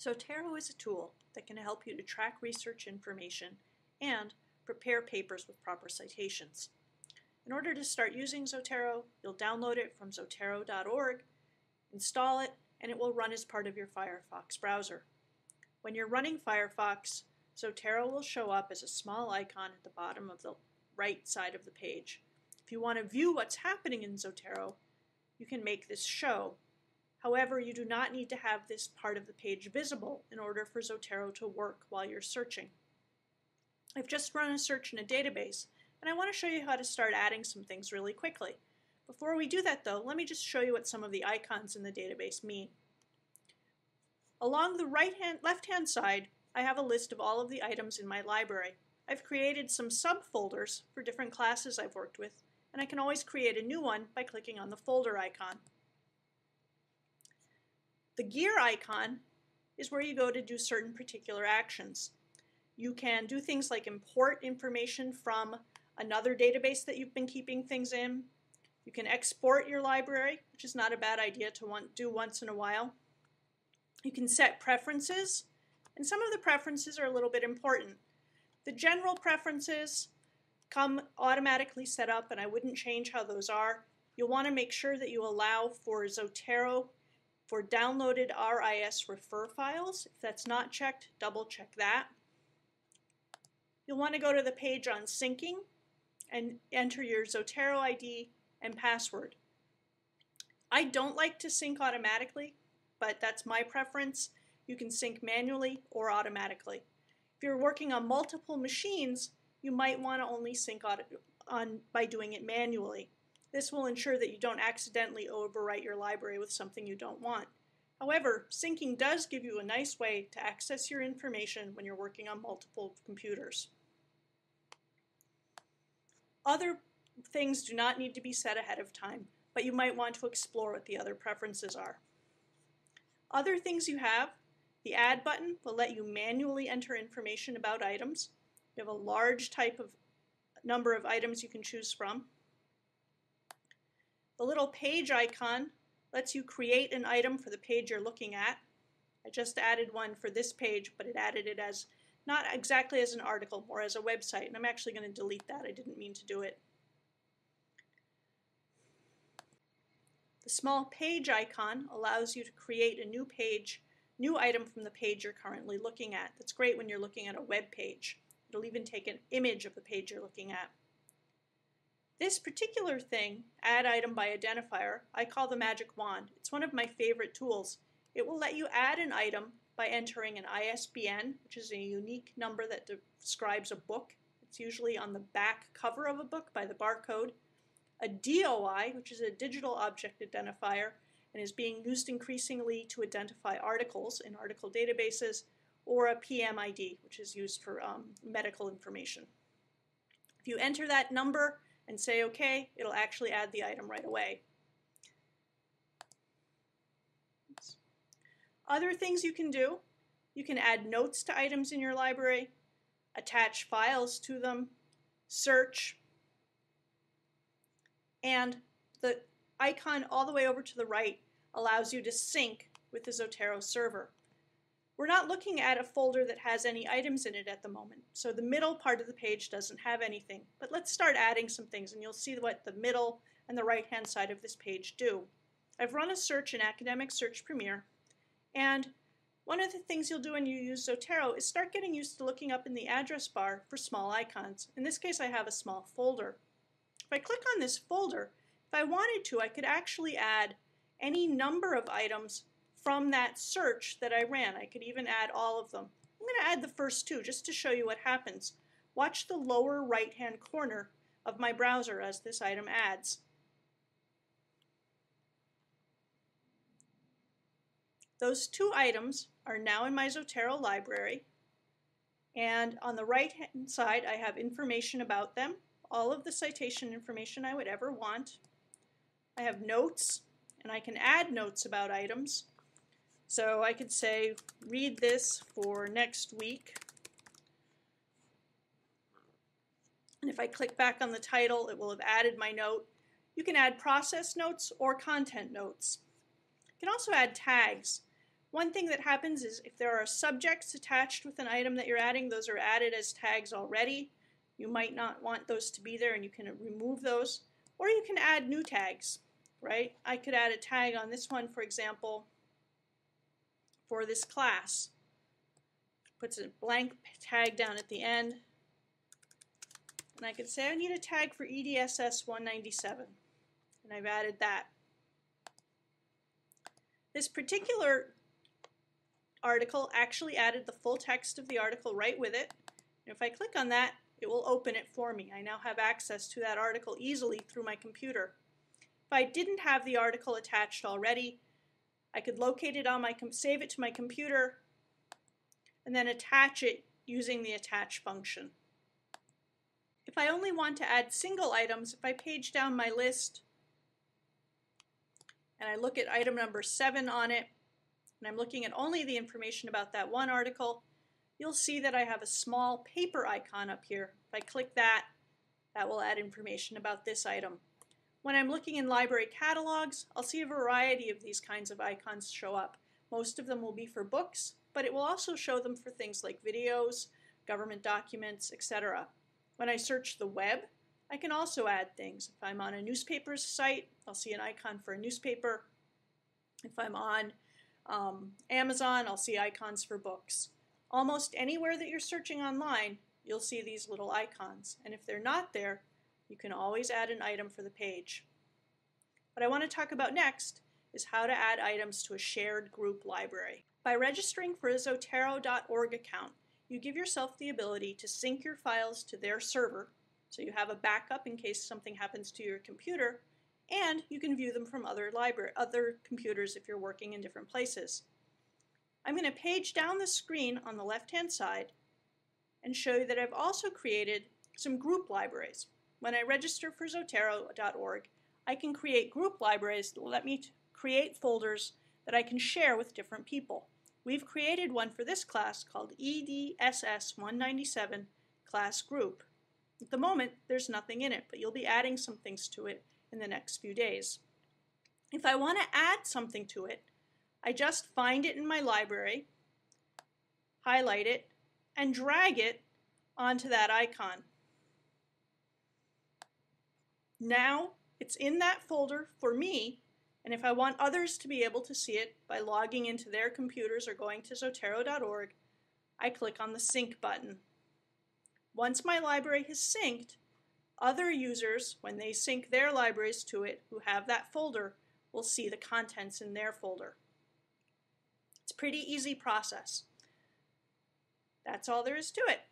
Zotero is a tool that can help you to track research information and prepare papers with proper citations. In order to start using Zotero, you'll download it from zotero.org, install it, and it will run as part of your Firefox browser. When you're running Firefox, Zotero will show up as a small icon at the bottom of the right side of the page. If you want to view what's happening in Zotero, you can make this show. However, you do not need to have this part of the page visible in order for Zotero to work while you're searching. I've just run a search in a database, and I want to show you how to start adding some things really quickly. Before we do that though, let me just show you what some of the icons in the database mean. Along the left-hand side, I have a list of all of the items in my library. I've created some subfolders for different classes I've worked with, and I can always create a new one by clicking on the folder icon. The gear icon is where you go to do certain particular actions. You can do things like import information from another database that you've been keeping things in. You can export your library, which is not a bad idea to do once in a while. You can set preferences, and some of the preferences are a little bit important. The general preferences come automatically set up, and I wouldn't change how those are. You'll want to make sure that you allow for Zotero for downloaded RIS refer files. If that's not checked, double check that. You'll want to go to the page on syncing and enter your Zotero ID and password. I don't like to sync automatically, but that's my preference. You can sync manually or automatically. If you're working on multiple machines, you might want to only sync by doing it manually. This will ensure that you don't accidentally overwrite your library with something you don't want. However, syncing does give you a nice way to access your information when you're working on multiple computers. Other things do not need to be set ahead of time, but you might want to explore what the other preferences are. Other things you have, the Add button will let you manually enter information about items. You have a large number of items you can choose from. The little page icon lets you create an item for the page you're looking at. I just added one for this page, but it added it as not exactly as an article, more as a website, and I'm actually going to delete that. I didn't mean to do it. The small page icon allows you to create a new item from the page you're currently looking at. That's great when you're looking at a web page. It'll even take an image of the page you're looking at. This particular thing, Add Item by Identifier, I call the magic wand. It's one of my favorite tools. It will let you add an item by entering an ISBN, which is a unique number that describes a book. It's usually on the back cover of a book by the barcode. A DOI, which is a digital object identifier, and is being used increasingly to identify articles in article databases, or a PMID, which is used for medical information. If you enter that number and say OK, it'll actually add the item right away. Oops. Other things you can do, you can add notes to items in your library, attach files to them, search, and the icon all the way over to the right allows you to sync with the Zotero server. We're not looking at a folder that has any items in it at the moment, so the middle part of the page doesn't have anything. But let's start adding some things, and you'll see what the middle and the right-hand side of this page do. I've run a search in Academic Search Premier, and one of the things you'll do when you use Zotero is start getting used to looking up in the address bar for small icons. In this case, I have a small folder. If I click on this folder, if I wanted to, I could actually add any number of items from that search that I ran. I could even add all of them. I'm going to add the first two just to show you what happens. Watch the lower right-hand corner of my browser as this item adds. Those two items are now in my Zotero library, and on the right-hand side I have information about them, all of the citation information I would ever want. I have notes, and I can add notes about items. So I could say, read this for next week. And if I click back on the title, it will have added my note. You can add process notes or content notes. You can also add tags. One thing that happens is if there are subjects attached with an item that you're adding, those are added as tags already. You might not want those to be there, and you can remove those. Or you can add new tags, right? I could add a tag on this one, for example, for this class. Puts a blank tag down at the end. And I could say I need a tag for EDSS 197. And I've added that. This particular article actually added the full text of the article right with it. And if I click on that, it will open it for me. I now have access to that article easily through my computer. If I didn't have the article attached already, I could locate it on my save it to my computer, and then attach it using the attach function. If I only want to add single items, if I page down my list and I look at item number 7 on it, and I'm looking at only the information about that one article, you'll see that I have a small paper icon up here. If I click that, that will add information about this item. When I'm looking in library catalogs, I'll see a variety of these kinds of icons show up. Most of them will be for books, but it will also show them for things like videos, government documents, etc. When I search the web, I can also add things. If I'm on a newspaper site, I'll see an icon for a newspaper. If I'm on Amazon, I'll see icons for books. Almost anywhere that you're searching online, you'll see these little icons. And if they're not there, you can always add an item for the page. What I want to talk about next is how to add items to a shared group library. By registering for a Zotero.org account, you give yourself the ability to sync your files to their server, so you have a backup in case something happens to your computer, and you can view them from other computers if you're working in different places. I'm going to page down the screen on the left-hand side and show you that I've also created some group libraries. When I register for Zotero.org, I can create group libraries that let me create folders that I can share with different people. We've created one for this class called EDSS 197 class group. At the moment, there's nothing in it, but you'll be adding some things to it in the next few days. If I want to add something to it, I just find it in my library, highlight it, and drag it onto that icon. Now it's in that folder for me, and if I want others to be able to see it by logging into their computers or going to Zotero.org, I click on the sync button. Once my library has synced, other users, when they sync their libraries to it who have that folder, will see the contents in their folder. It's a pretty easy process. That's all there is to it.